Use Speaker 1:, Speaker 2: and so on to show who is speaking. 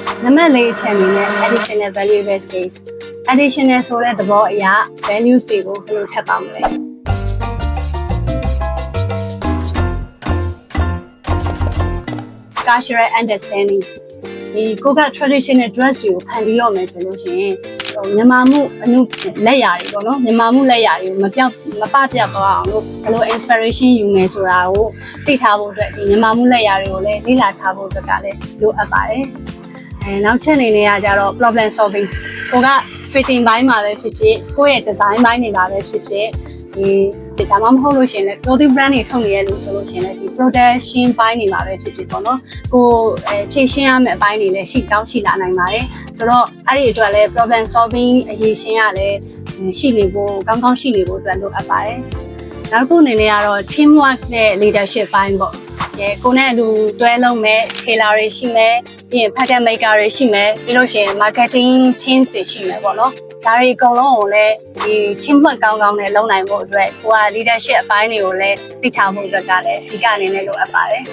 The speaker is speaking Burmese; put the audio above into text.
Speaker 1: နံပါတ်၄အချက်အနေနဲ့ additional valuable skills additional ဆိုတဲ့သဘောအရ values တွေကိုဘယ်လိုထပ်ပါမလဲcultural understanding ဒီကိုက traditional dress တွေကိုဖန်တီးတော့မယ်ဆိုလို့ရှိရင်မြန်မာမှုအမှုလက်ရာတွေပေါ့နော်မြန်မာမှုလက်ရာတွေမပပြောက်သွားအောင်လို့ဘယ်လို inspiration ယူမယ်ဆိုတာကိုသိထားဖို့အတွက်ဒီမြန်မာမှုလက်ရာတွေကိုလည်းလေ့လာထားဖို့အတွက်ကလည်းလိုအပ်ပါတယ်နောက်ချက်အနေနဲ့ကကြတော့ problem solving ကိုက fitting ဘိုင်းမှာပဲဖြစ်ဖြစ်ကိုယ့်ရဲ့ design ဘိုင်းတွေမှာပဲဖြစ်ဖြစ်ဒီဒါမှမဟုတ်လို့ရှိရင်လည်း clothing brand တွေထုတ်နေရလို့ဆိုလို့ရှိရင်လည်းဒီ production ဘိုင်းတွေမှာပဲဖြစ်ဖြစ်ပေါ့နော်ကိုဖြည့်ရှင်းရမယ့်အပိုင်းတွေလည်းရှိလာနိုင်ပါတယ်ဆိုတော့အဲ့ဒီအတွက်လည်း problem solving အရေးရှင်းရလည်းရှိနေဖို့ကောင်းရှိနေဖို့အတွက်လိုအပ်ပါတယ်နောက်တစ်ခုအနေနဲ့ကတော့ teamwork နဲ့ leadership ဘိုင်းပေါ့ကိုနဲ့အတူတွဲလုပ်မဲ့ tailor တွေရှိမယ်ပြီးရင် pattern maker တွေရှိမယ်ပြီးလို့ရှိရင် marketing teams တွေရှိမယ်ပေါ့နော်ဒါတွေအကုန်လုံးကိုလည်းဒီ teamwork ကောင်းနဲ့လုပ်နိုင်ဖို့အတွက်ကိုက leadership အပိုင်းတွေကိုလည်းသိထားဖို့အတွက်ကလည်းဒီကအနေနဲ့လိုအပ်ပါတယ်